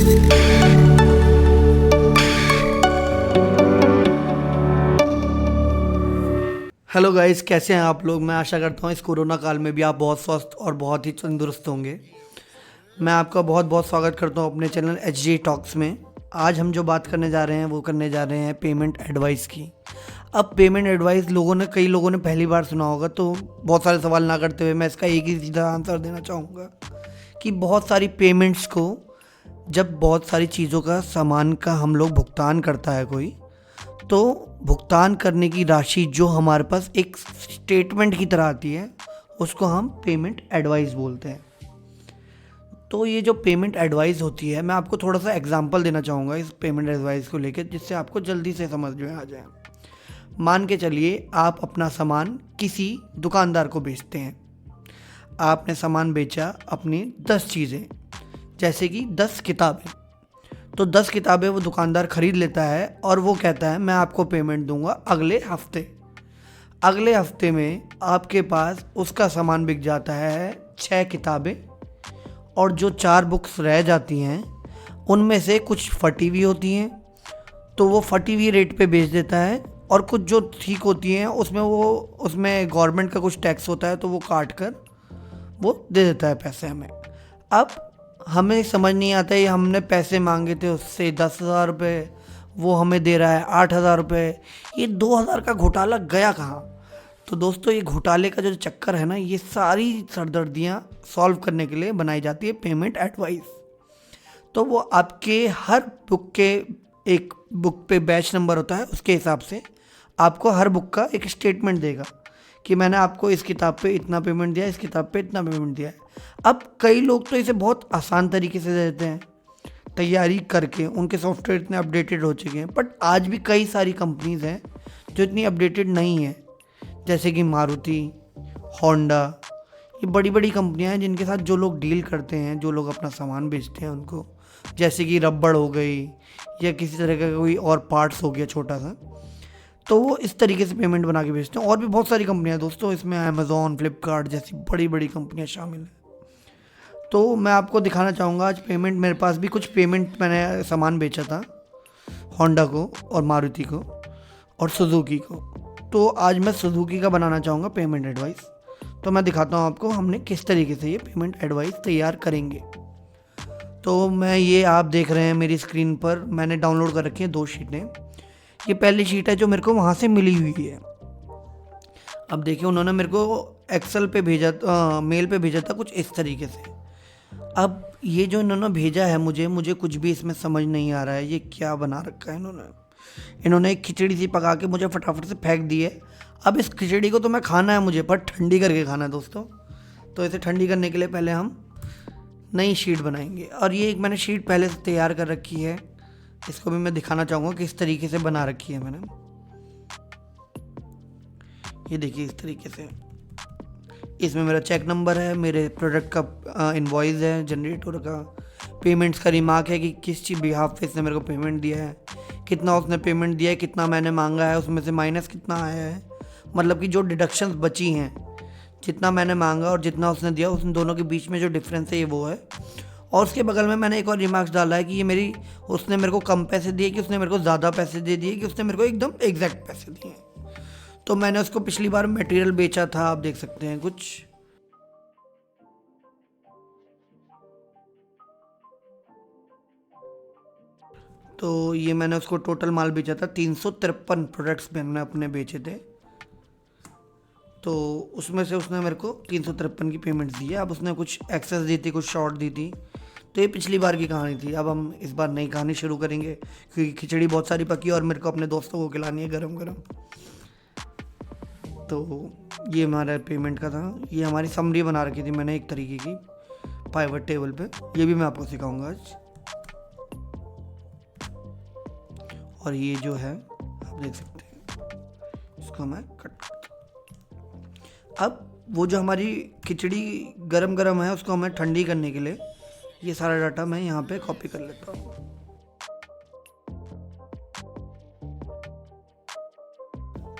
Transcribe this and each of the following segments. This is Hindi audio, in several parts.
हेलो गाइस, कैसे हैं आप लोग। मैं आशा करता हूँ इस कोरोना काल में भी आप बहुत स्वस्थ और बहुत ही तंदुरुस्त होंगे। मैं आपका बहुत बहुत स्वागत करता हूँ अपने चैनल एच जी टॉक्स में। आज हम जो बात करने जा रहे हैं वो करने जा रहे हैं पेमेंट एडवाइस की। अब पेमेंट एडवाइस कई लोगों ने पहली बार सुना होगा, तो बहुत सारे सवाल ना करते हुए मैं इसका एक ही सीधा आंसर देना चाहूँगा कि बहुत सारी पेमेंट्स को, जब बहुत सारी चीज़ों का सामान का हम लोग भुगतान करता है कोई, तो भुगतान करने की राशि जो हमारे पास एक स्टेटमेंट की तरह आती है उसको हम पेमेंट एडवाइस बोलते हैं। तो ये जो पेमेंट एडवाइस होती है, मैं आपको थोड़ा सा एग्जांपल देना चाहूँगा इस पेमेंट एडवाइस को लेकर, जिससे आपको जल्दी से समझ में आ जाए। मान के चलिए आप अपना सामान किसी दुकानदार को बेचते हैं। आपने सामान बेचा अपनी 10 चीज़ें, जैसे कि 10 किताबें। तो 10 किताबें वो दुकानदार ख़रीद लेता है और वो कहता है मैं आपको पेमेंट दूंगा अगले हफ्ते। अगले हफ्ते में आपके पास उसका सामान बिक जाता है 6 किताबें, और जो 4 बुक्स रह जाती हैं उनमें से कुछ फटी हुई होती हैं, तो वो फटी हुई रेट पे बेच देता है, और कुछ जो ठीक होती हैं उसमें गवर्नमेंट का कुछ टैक्स होता है, तो वो काट कर वो दे देता है पैसे हमें। अब हमें समझ नहीं आता है, हमने पैसे मांगे थे उससे 10,000 रुपये, वो हमें दे रहा है 8,000 रुपये। ये 2,000 का घोटाला गया कहाँ। तो दोस्तों, ये घोटाले का जो चक्कर है ना, ये सारी सरदर्दियाँ सॉल्व करने के लिए बनाई जाती है पेमेंट एडवाइस। तो वो आपके हर बुक के, एक बुक पे बैच नंबर होता है, उसके हिसाब से आपको हर बुक का एक स्टेटमेंट देगा कि मैंने आपको इस किताब पे इतना पेमेंट दिया, इस किताब पे इतना पेमेंट दिया है। अब कई लोग तो इसे बहुत आसान तरीके से दे देते हैं, तैयारी करके। उनके सॉफ्टवेयर इतने अपडेटेड हो चुके हैं, बट आज भी कई सारी कंपनीज हैं जो इतनी अपडेटेड नहीं है, जैसे कि मारुति, होंडा। ये बड़ी बड़ी कंपनियां हैं जिनके साथ जो लोग डील करते हैं, जो लोग अपना सामान बेचते हैं उनको, जैसे कि रबड़ हो गई या किसी तरह का कोई और पार्ट्स हो गया छोटा सा, तो वो इस तरीके से पेमेंट बना के बेचते हैं। और भी बहुत सारी कंपनियां दोस्तों, इसमें अमेज़ॉन, फ्लिपकार्ट जैसी बड़ी बड़ी कंपनियां शामिल हैं। तो मैं आपको दिखाना चाहूँगा आज पेमेंट, मेरे पास भी कुछ पेमेंट, मैंने सामान बेचा था होंडा को और मारुति को और सुजुकी को। तो आज मैं सुजुकी का बनाना चाहूँगा पेमेंट एडवाइस। तो मैं दिखाता हूँ आपको हमने किस तरीके से ये पेमेंट एडवाइस तैयार करेंगे। तो ये आप देख रहे हैं मेरी स्क्रीन पर, मैंने डाउनलोड कर रखी हैं 2 शीटें। ये पहली शीट है जो मेरे को वहाँ से मिली हुई है। अब देखिए, उन्होंने मेरे को एक्सेल पे भेजा, मेल पे भेजा था कुछ इस तरीके से। अब ये जो इन्होंने भेजा है मुझे कुछ भी इसमें समझ नहीं आ रहा है, ये क्या बना रखा है इन्होंने एक खिचड़ी सी पका के मुझे फटाफट से फेंक दी है। अब इस खिचड़ी को तो मैं खाना है मुझे, पर ठंडी करके खाना है दोस्तों। तो इसे ठंडी करने के लिए पहले हम नई शीट बनाएंगे, और ये एक मैंने शीट पहले से तैयार कर रखी है। इसको भी मैं दिखाना चाहूँगा किस तरीके से बना रखी है मैंने। ये देखिए इस तरीके से, इसमें मेरा चेक नंबर है, मेरे प्रोडक्ट का इनवॉइस है, जनरेटर का पेमेंट्स का रिमार्क है कि किस चीज़ बिहाफ पे इसने मेरे को पेमेंट दिया है, कितना उसने पेमेंट दिया है, कितना मैंने मांगा है, उसमें से माइनस कितना आया है, मतलब कि जो डिडक्शंस बची हैं, जितना मैंने मांगा और जितना उसने दिया, उन दोनों के बीच में जो डिफरेंस है ये वो है। और उसके बगल में मैंने एक और रिमार्क्स डाला है कि उसने मेरे को कम पैसे दिए, कि उसने मेरे को ज़्यादा पैसे दे दिए, कि उसने मेरे को एकदम एग्जैक्ट पैसे दिए। तो मैंने उसको पिछली बार मटेरियल बेचा था, आप देख सकते हैं कुछ। तो ये मैंने उसको टोटल माल बेचा था, 353 प्रोडक्ट्स मैंने अपने बेचे थे। तो उसमें से उसने मेरे को 353 की पेमेंट दी है। अब उसने कुछ एक्सेस दी थी, कुछ शॉर्ट दी थी। तो ये पिछली बार की कहानी थी। अब हम इस बार नई कहानी शुरू करेंगे, क्योंकि खिचड़ी बहुत सारी पकी और मेरे को अपने दोस्तों को खिलानी है गरम गरम। तो ये हमारा पेमेंट का था। ये हमारी समरी बना रखी थी मैंने एक तरीके की पाइवट टेबल पे, ये भी मैं आपको सिखाऊंगा आज। और ये जो है आप देख सकते हैं, इसको मैं कट करता। अब वो जो हमारी खिचड़ी गरम गरम है, उसको हमें ठंडी करने के लिए ये सारा डाटा मैं यहाँ पे कॉपी कर लेता हूँ।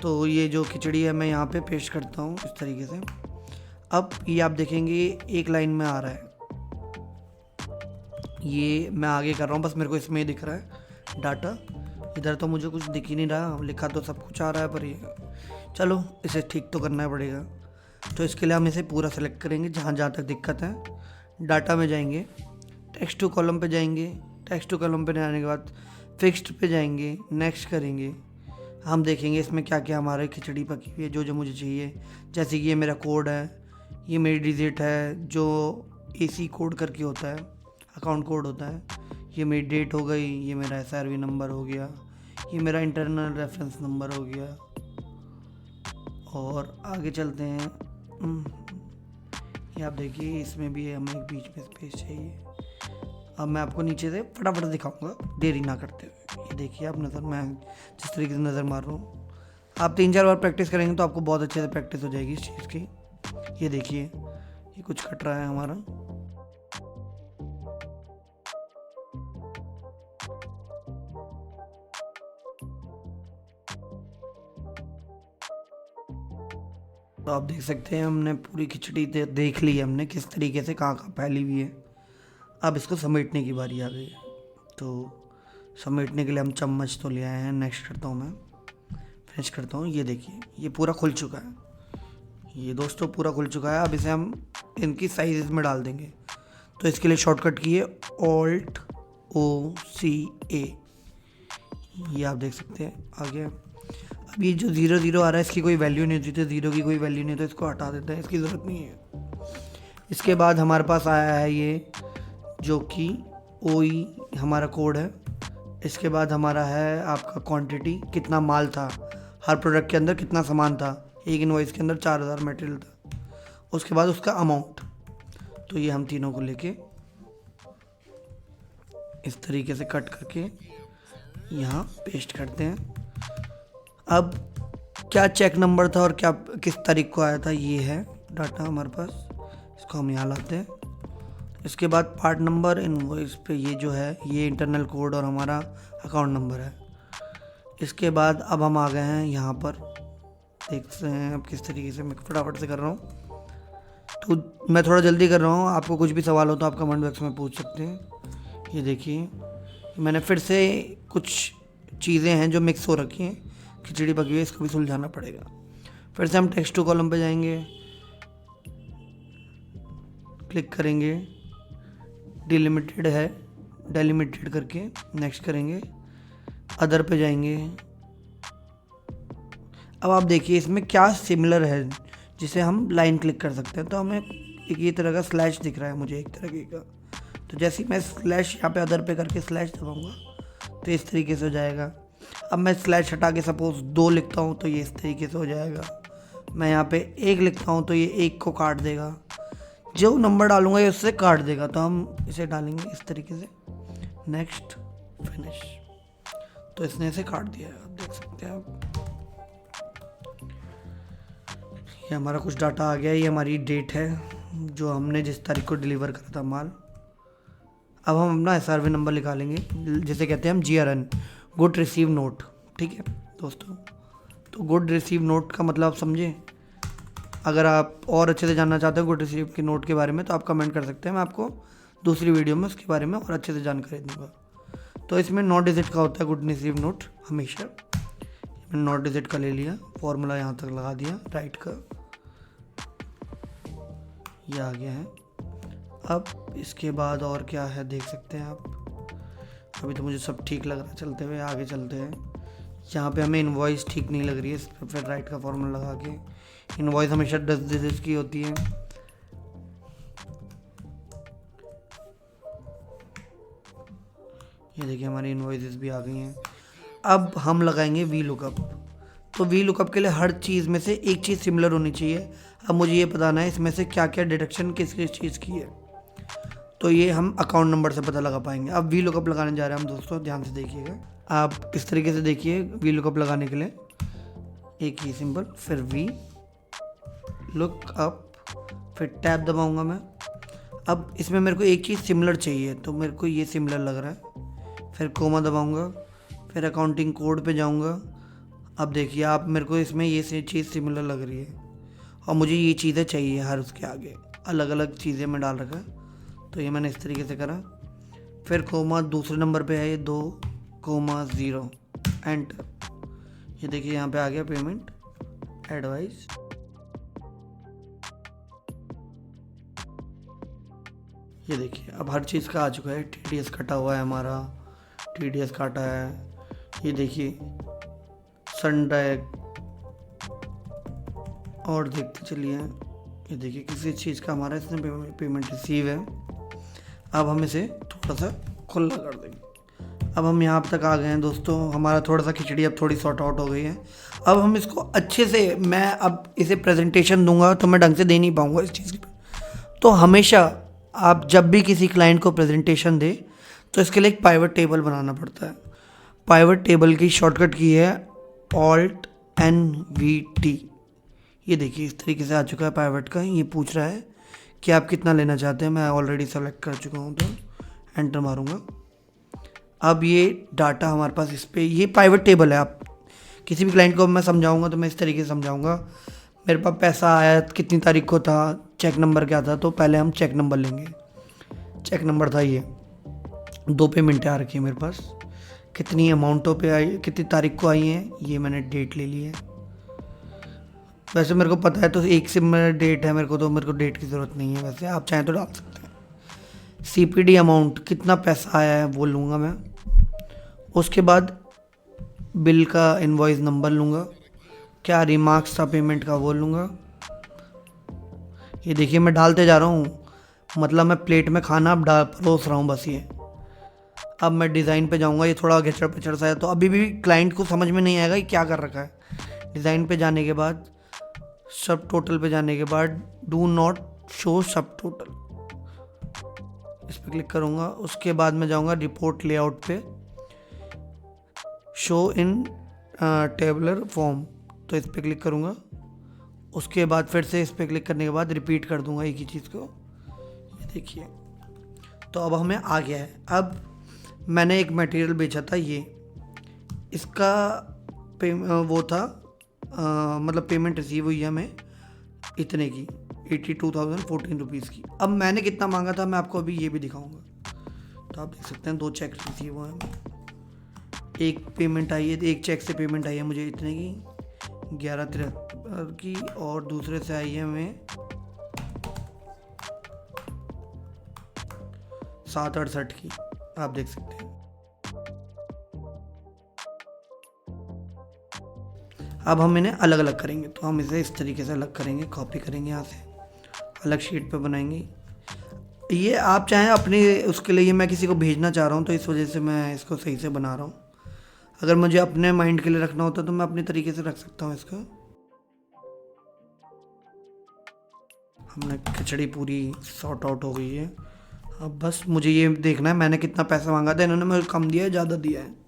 तो ये जो खिचड़ी है मैं यहाँ पे पेस्ट करता हूँ इस तरीके से। अब ये आप देखेंगे एक लाइन में आ रहा है, ये मैं आगे कर रहा हूँ, बस मेरे को इसमें ही दिख रहा है डाटा। इधर तो मुझे कुछ दिख ही नहीं रहा, लिखा तो सब कुछ आ रहा है, पर ये चलो इसे ठीक तो करना पड़ेगा। तो इसके लिए हम इसे पूरा सेलेक्ट करेंगे जहाँ जहाँ तक दिक्कत है। डाटा में जाएंगे, टेक्स्ट टू कॉलम पे जाएंगे, टेक्स्ट टू कॉलम पे जाने के बाद फिक्स्ड पे जाएंगे, नेक्स्ट करेंगे। हम देखेंगे इसमें क्या क्या हमारे खिचड़ी पकी हुई है, जो जो मुझे चाहिए। जैसे कि ये मेरा कोड है, ये मेरी डिजिट है जो AC कोड करके होता है, अकाउंट कोड होता है। ये मेरी डेट हो गई, ये मेरा SRV नंबर हो गया, ये मेरा इंटरनल रेफरेंस नंबर हो गया। और आगे चलते हैं। ये आप देखिए इसमें भी हमें एक बीच में स्पेस चाहिए। अब मैं आपको नीचे से फटाफट दिखाऊंगा देरी ना करते हुए। ये देखिए आप नज़र, मैं जिस तरीके से नज़र मार रहा हूँ, आप 3-4 बार प्रैक्टिस करेंगे तो आपको बहुत अच्छे से प्रैक्टिस हो जाएगी इस चीज़ की। ये देखिए ये कुछ कट रहा है हमारा। तो आप देख सकते हैं हमने पूरी खिचड़ी देख ली है हमने किस तरीके से कहाँ कहाँ फैली हुई है। अब इसको समेटने की बारी आ गई है। तो समेटने के लिए हम चम्मच तो ले आए हैं। नेक्स्ट करता हूँ, मैं फिनिश करता हूँ। ये देखिए ये पूरा खुल चुका है, ये दोस्तों पूरा खुल चुका है। अब इसे हम इनकी साइज़ में डाल देंगे। तो इसके लिए शॉर्टकट की है Alt+O+C+A। ये आप देख सकते हैं आ गया। अब ये जो 0 0 आ रहा है इसकी कोई वैल्यू नहीं होती, तो 0 की कोई वैल्यू नहीं, तो इसको हटा देते हैं, इसकी ज़रूरत नहीं है। इसके बाद हमारे पास आया है ये जो कि OE हमारा कोड है। इसके बाद हमारा है आपका क्वांटिटी, कितना माल था हर प्रोडक्ट के अंदर, कितना सामान था। एक इनवॉइस के अंदर 4000 मटेरियल था। उसके बाद उसका अमाउंट। तो ये हम तीनों को लेके इस तरीके से कट करके यहाँ पेस्ट करते हैं। अब क्या चेक नंबर था और क्या किस तारीख को आया था, ये है डाटा हमारे पास। इसको हम यहाँ लाते हैं। इसके बाद पार्ट नंबर, इनवॉइस पे ये जो है ये इंटरनल कोड और हमारा अकाउंट नंबर है। इसके बाद अब हम आ गए हैं यहाँ पर, देखते हैं अब किस तरीके से मैं फटाफट से कर रहा हूँ। तो मैं थोड़ा जल्दी कर रहा हूँ, आपको कुछ भी सवाल हो तो आप कमेंट बॉक्स में पूछ सकते हैं। ये देखिए मैंने फिर से कुछ चीज़ें हैं जो मिक्स हो रखी हैं, खिचड़ी पकी हुई है, इसको भी सुलझाना पड़ेगा। फिर से हम टेक्स्ट टू कॉलम पे जाएंगे, क्लिक करेंगे, डिलिमिटेड है डेलिमिटेड करके नेक्स्ट करेंगे, अदर पे जाएंगे। अब आप देखिए इसमें क्या सिमिलर है जिसे हम लाइन क्लिक कर सकते हैं। तो हमें एक ये तरह का स्लैश दिख रहा है मुझे एक तरीके का। तो जैसे ही मैं स्लैश यहाँ पे अदर पे करके स्लैश दबाऊंगा तो इस तरीके से हो जाएगा। अब मैं स्लैश हटा के सपोज 2 लिखता हूँ तो ये इस तरीके से हो जाएगा। मैं यहाँ पे 1 लिखता हूँ तो ये 1 को काट देगा, जो नंबर डालूंगा ये उससे काट देगा। तो हम इसे डालेंगे इस तरीके से, नेक्स्ट, फिनिश। तो इसने इसे काट दिया है, आप देख सकते हैं। आप ये हमारा कुछ डाटा आ गया, ये हमारी डेट है जो हमने जिस तारीख को डिलीवर करा था माल। अब हम अपना SRV नंबर निकालेंगे, जिसे कहते हैं हम GRN, गुड रिसीव नोट। ठीक है दोस्तों, तो गुड रिसीव नोट का मतलब आप समझे। अगर आप और अच्छे से जानना चाहते हो गुड रिसीव के नोट के बारे में तो आप कमेंट कर सकते हैं, मैं आपको दूसरी वीडियो में उसके बारे में और अच्छे से जानकारी दूंगा। तो इसमें 9 डिजिट का होता है गुड रिसीव नोट हमेशा। मैंने 9 डिजिट का ले लिया, फॉर्मूला यहाँ तक लगा दिया राइट का, ये आ गया है। अब इसके बाद और क्या है देख सकते हैं आप। अभी तो मुझे सब ठीक लग रहा है, चलते हुए आगे चलते हैं। यहाँ पे हमें इनवॉइस ठीक नहीं लग रही है, इस पर फिर राइट का फॉर्मूला लगा के, इनवॉइस हमेशा 10 डिजिट की होती है। ये देखिए हमारी इनवॉइसेस भी आ गई हैं। अब हम लगाएंगे वी लुकअप। तो वी लुकअप के लिए हर चीज़ में से एक चीज़ सिमिलर होनी चाहिए। अब मुझे ये बताना है इसमें से क्या क्या डिडक्शन किस किस चीज़ की है, तो ये हम अकाउंट नंबर से पता लगा पाएंगे। अब वी लुकअप लगाने जा रहे हैं हम दोस्तों, ध्यान से देखिएगा। आप इस तरीके से देखिए, वी लुकअप लगाने के लिए एक ही सिंबल, फिर वी लुकअप, फिर टैब दबाऊंगा मैं। अब इसमें मेरे को एक चीज़ सिमिलर चाहिए, तो मेरे को ये सिमिलर लग रहा है, फिर कोमा दबाऊंगा, फिर अकाउंटिंग कोड पे जाऊंगा। अब देखिए आप, मेरे को इसमें ये चीज़ सिमिलर लग रही है और मुझे ये चीज़ें चाहिए हर उसके आगे, अलग अलग चीज़ें मैं डाल रखा है। तो ये मैंने इस तरीके से करा, फिर कोमा दूसरे नंबर पे है ये 2,0 एंटर। ये देखिए यहाँ पे आ गया पेमेंट एडवाइस। ये देखिए अब हर चीज़ का आ चुका है। TDS कटा हुआ है हमारा, TDS काटा है। ये देखिए सनडाइक और देखते चलिए। ये देखिए किसी चीज़ का हमारा इसने पेमेंट रिसीव है। अब हम इसे थोड़ा सा खुला कर देंगे। अब हम यहाँ तक आ गए हैं दोस्तों। हमारा थोड़ा सा खिचड़ी अब थोड़ी सॉर्ट आउट हो गई है। अब हम इसको अच्छे से, मैं अब इसे प्रेजेंटेशन दूंगा तो मैं ढंग से दे नहीं पाऊंगा इस चीज़ की। तो हमेशा आप जब भी किसी क्लाइंट को प्रेजेंटेशन दे तो इसके लिए एक पाइवट टेबल बनाना पड़ता है। पाइवट टेबल की शॉर्टकट की है Alt+NVT। ये देखिए इस तरीके से आ चुका है पाइवट का। ये पूछ रहा है कि आप कितना लेना चाहते हैं। मैं ऑलरेडी सेलेक्ट कर चुका हूँ तो एंटर मारूंगा। अब ये डाटा हमारे पास इस पर, ये पाइवट टेबल है। आप किसी भी क्लाइंट को मैं समझाऊंगा तो मैं इस तरीके से समझाऊंगा। मेरे पास पैसा आया कितनी तारीख को था, चेक नंबर क्या था, तो पहले हम चेक नंबर लेंगे। चेक नंबर था ये, 2 पेमेंटें आ रखी है मेरे पास। कितनी अमाउंटों पे आई, कितनी तारीख को आई हैं, ये मैंने डेट ले ली है। वैसे मेरे को पता है तो एक से मेरा डेट है, मेरे को डेट की ज़रूरत नहीं है। वैसे आप चाहें तो डाल सकते हैं। CPD अमाउंट कितना पैसा आया है वो लूँगा मैं। उसके बाद बिल का इनवॉइस नंबर लूँगा। क्या रिमार्क्स था पेमेंट का वो लूँगा। ये देखिए मैं डालते जा रहा हूँ, मतलब मैं प्लेट में खाना अब परोस रहा हूँ बस। ये अब मैं डिज़ाइन पे जाऊँगा। ये थोड़ा घिचड़ पिचड़ सा है तो अभी भी क्लाइंट को समझ में नहीं आएगा कि क्या कर रखा है। डिज़ाइन पे जाने के बाद, सब टोटल पे जाने के बाद डू नॉट शो सब टोटल, इस पर क्लिक करूँगा। उसके बाद मैं जाऊँगा रिपोर्ट लेआउट पे, शो इन टेबलर फॉर्म, तो इस पर क्लिक करूँगा। उसके बाद फिर से इस पर क्लिक करने के बाद रिपीट कर दूँगा एक ही चीज़ को। ये देखिए तो अब हमें आ गया है। अब मैंने एक मटेरियल बेचा था, ये इसका वो था मतलब पेमेंट रिसीव हुई है हमें इतने की, 82,014 रुपीज़ की। अब मैंने कितना मांगा था मैं आपको अभी ये भी दिखाऊंगा। तो आप देख सकते हैं 2 चेक रिसीव हुए हैं। एक पेमेंट आई है, एक चेक से पेमेंट आई है मुझे इतने की 11,73 की, और दूसरे से आई है हमें 7,68 की। आप देख सकते हैं। अब हम इन्हें अलग अलग करेंगे, तो हम इसे इस तरीके से अलग करेंगे, कॉपी करेंगे यहाँ से, अलग शीट पे बनाएंगे। ये आप चाहें अपने उसके लिए, मैं किसी को भेजना चाह रहा हूँ तो इस वजह से मैं इसको सही से बना रहा हूँ। अगर मुझे अपने माइंड के लिए रखना होता तो मैं अपने तरीके से रख सकता हूँ इसको। हमने खिचड़ी पूरी सॉर्ट आउट हो गई है। अब बस मुझे ये देखना है मैंने कितना पैसा मांगा था, इन्होंने मुझे कम दिया है ज़्यादा दिया है।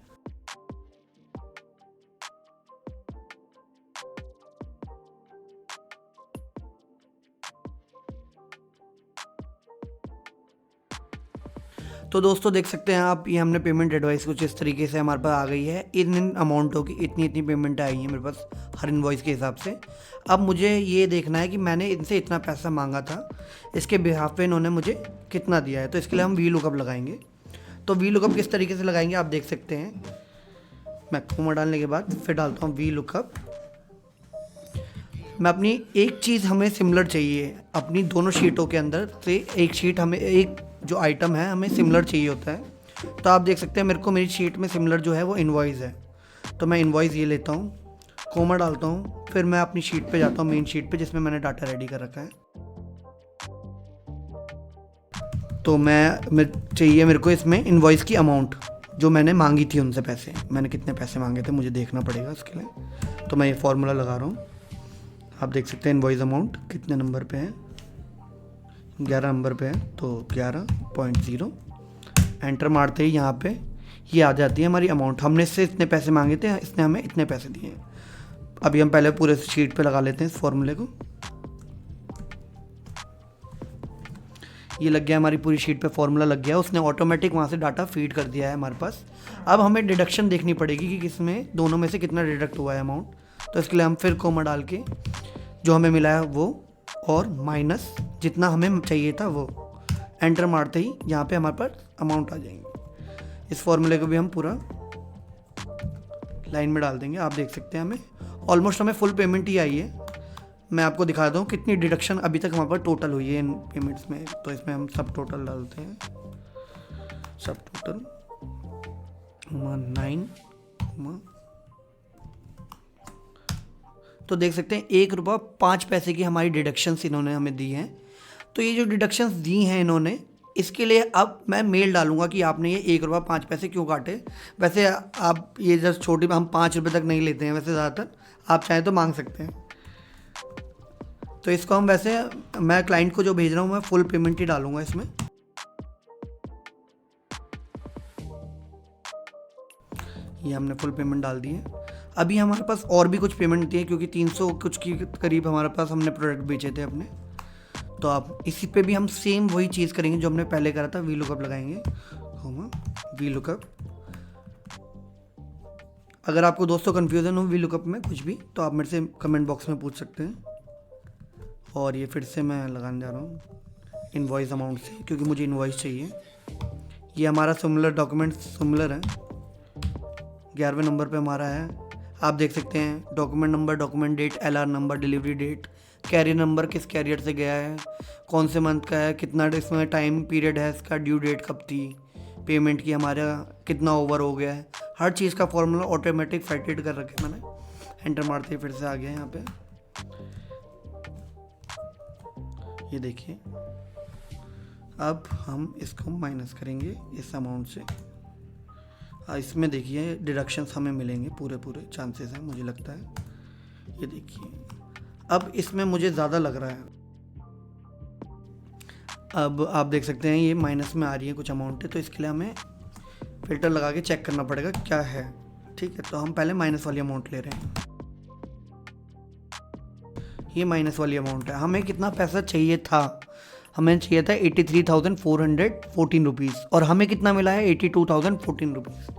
तो दोस्तों देख सकते हैं आप, ये हमने पेमेंट एडवाइस कुछ इस तरीके से हमारे पास आ गई है। इन अमाउंटों की इतनी इतनी पेमेंट आई है मेरे पास हर इनवॉइस के हिसाब से। अब मुझे ये देखना है कि मैंने इनसे इतना पैसा मांगा था, इसके बिहाफ पे इन्होंने मुझे कितना दिया है। तो इसके लिए हम वी लुकअप लगाएंगे। तो वी लुकअप किस तरीके से लगाएंगे आप देख सकते हैं। मैं कोमा डालने के बाद फिर डालता हूँ वी लुकअप। मैं अपनी एक चीज़ हमें सिमिलर चाहिए, अपनी दोनों शीटों के अंदर से एक शीट हमें, एक जो आइटम है हमें सिमिलर चाहिए होता है। तो आप देख सकते हैं मेरे को मेरी शीट में सिमिलर जो है वो इनवॉइस है। तो मैं इनवॉइस ये लेता हूँ, कोमा डालता हूँ, फिर मैं अपनी शीट पे जाता हूँ, मेन शीट पे जिसमें मैंने डाटा रेडी कर रखा है। तो मैं चाहिए मेरे को इसमें इनवॉइस की अमाउंट जो मैंने मांगी थी उनसे पैसे, मैंने कितने पैसे मांगे थे मुझे देखना पड़ेगा उसके लिए। तो मैं ये फार्मूला लगा रहा हूँ। आप देख सकते हैं इनवॉइस अमाउंट कितने नंबर पे है, 11 नंबर पे है, तो 11.0 एंटर मारते ही यहाँ पे ये आ जाती है हमारी अमाउंट। हमने इससे इतने पैसे मांगे थे, इसने हमें इतने पैसे दिए हैं। अभी हम पहले पूरे शीट पे लगा लेते हैं इस फॉर्मूले को। ये लग गया हमारी पूरी शीट पे, फॉर्मूला लग गया, उसने ऑटोमेटिक वहाँ से डाटा फीड कर दिया है हमारे पास। अब हमें डिडक्शन देखनी पड़ेगी कि किसमें दोनों में से कितना डिडक्ट हुआ है अमाउंट। तो इसके लिए हम फिर कोमा डाल के जो हमें मिला है वो और माइनस जितना हमें चाहिए था वो, एंटर मारते ही यहाँ पे हमारे पास अमाउंट आ जाएंगे। इस फॉर्मूले को भी हम पूरा लाइन में डाल देंगे। आप देख सकते हैं हमें ऑलमोस्ट हमें फुल पेमेंट ही आई है। मैं आपको दिखा दूँ कितनी डिडक्शन अभी तक हमारे पास टोटल हुई है इन पेमेंट्स में। तो इसमें हम सब टोटल डालते हैं, सब टोटल 9। तो देख सकते हैं 1 रुपये 5 पैसे की हमारी डिडक्शंस इन्होंने हमें दी हैं। तो ये जो डिडक्शंस दी हैं इन्होंने, इसके लिए अब मैं मेल डालूंगा कि आपने ये 1 रुपये 5 पैसे क्यों काटे। वैसे आप ये जस्ट छोटी हम 5 रुपये तक नहीं लेते हैं वैसे ज़्यादातर, आप चाहें तो मांग सकते हैं। तो इसको हम वैसे मैं क्लाइंट को जो भेज रहा हूँ मैं फुल पेमेंट ही डालूंगा इसमें। ये हमने फुल पेमेंट डाल दी है। अभी हमारे पास और भी कुछ पेमेंट होती है क्योंकि 300 कुछ के करीब हमारे पास हमने प्रोडक्ट बेचे थे अपने। तो आप इसी पे भी हम सेम वही चीज़ करेंगे जो हमने पहले करा था। वी लुकअप लगाएंगे, वी लुकअप। अगर आपको दोस्तों कन्फ्यूज़न हो वी लुकअप में कुछ भी तो आप मेरे से कमेंट बॉक्स में पूछ सकते हैं। और ये फिर से मैं लगाने जा रहा हूँ इनवॉइस अमाउंट से क्योंकि मुझे इनवॉइस चाहिए। ये हमारा सिमिलर डॉक्यूमेंट सिमिलर है, 11वें नंबर पे हमारा है। आप देख सकते हैं document number, document date, LR number, delivery date, carrier number किस कैरियर से गया है, कौन से मंथ का है, कितना इसमें टाइम पीरियड है, इसका ड्यू डेट कब थी, पेमेंट की हमारा कितना ओवर हो गया है। हर चीज़ का फॉर्मूला ऑटोमेटिक फैक्टेड कर रखे मैंने। एंटर मारते ही फिर से आ गया यहाँ पे। ये देखिए अब हम इसको माइनस करेंगे इस अमाउंट से। इसमें देखिए डिडक्शंस हमें मिलेंगे पूरे चांसेस हैं मुझे लगता है। ये देखिए अब इसमें मुझे ज़्यादा लग रहा है। अब आप देख सकते हैं ये माइनस में आ रही है कुछ अमाउंट है, तो इसके लिए हमें फ़िल्टर लगा के चेक करना पड़ेगा क्या है। ठीक है, तो हम पहले माइनस वाली अमाउंट ले रहे हैं। ये माइनस वाली अमाउंट है। हमें कितना पैसा चाहिए था? हमें चाहिए था 83,414 रुपीज़ और हमें कितना मिला है 82,014 रुपीज़।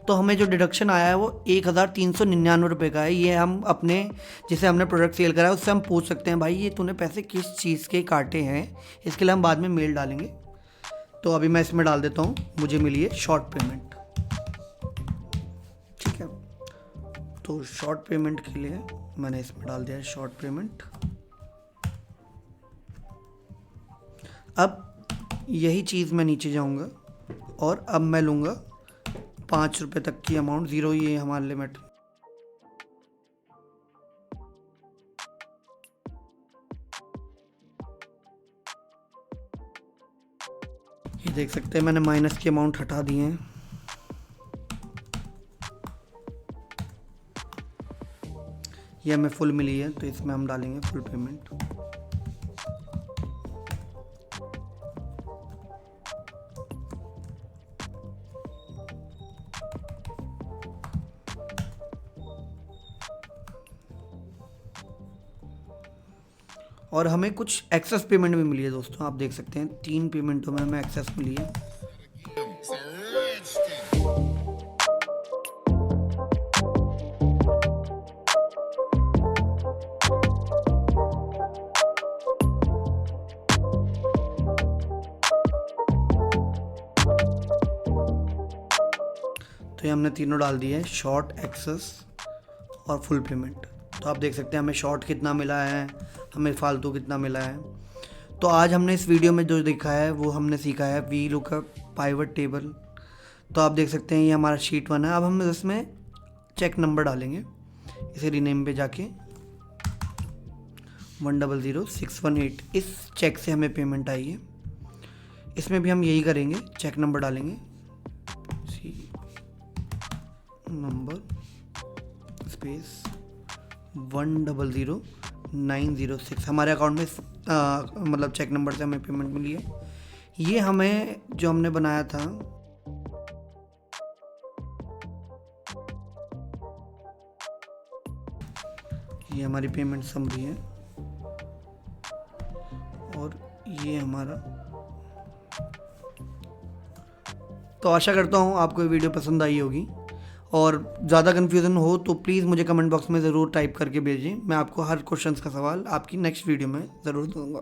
तो हमें जो डिडक्शन आया है वो 1,399 रुपये का है। ये हम अपने जिसे हमने प्रोडक्ट सेल करा है उससे हम पूछ सकते हैं भाई ये तूने पैसे किस चीज़ के काटे हैं। इसके लिए हम बाद में मेल डालेंगे। तो अभी मैं इसमें डाल देता हूँ मुझे मिली है शॉर्ट पेमेंट। ठीक है, तो शॉर्ट पेमेंट के लिए मैंने इसमें डाल दिया है शॉर्ट पेमेंट। अब यही चीज़ मैं नीचे जाऊंगा और अब मैं लूँगा 5 रुपये तक की अमाउंट, 0 ये हमारा लिमिट। ये देख सकते हैं मैंने माइनस की अमाउंट हटा दी है। ये हमें फुल मिली है तो इसमें हम डालेंगे फुल पेमेंट। और हमें कुछ एक्सेस पेमेंट भी मिली है दोस्तों। आप देख सकते हैं 3 पेमेंटों में हमें एक्सेस मिली है। तो ये हमने तीनों डाल दिए, शॉर्ट, एक्सेस और फुल पेमेंट। तो आप देख सकते हैं हमें शॉर्ट कितना मिला है, हमें फालतू कितना मिला है। तो आज हमने इस वीडियो में जो देखा है वो हमने सीखा है वी लुकअप, पाइवट टेबल। तो आप देख सकते हैं ये हमारा शीट 1 है। अब हम इसमें चेक नंबर डालेंगे। इसे रीनेम पे जाके 1000618 इस चेक से हमें पेमेंट आई है। इसमें भी हम यही करेंगे, चेक नंबर डालेंगे, नंबर स्पेस 100,906 हमारे अकाउंट में मतलब चेक नंबर से हमें पेमेंट मिली है। ये हमें जो हमने बनाया था ये हमारी पेमेंट समरी है और ये हमारा। तो आशा करता हूँ आपको ये वीडियो पसंद आई होगी और ज़्यादा कन्फ्यूज़न हो तो प्लीज़ मुझे कमेंट बॉक्स में ज़रूर टाइप करके भेजें। मैं आपको हर क्वेश्चन का सवाल आपकी नेक्स्ट वीडियो में ज़रूर दूँगा।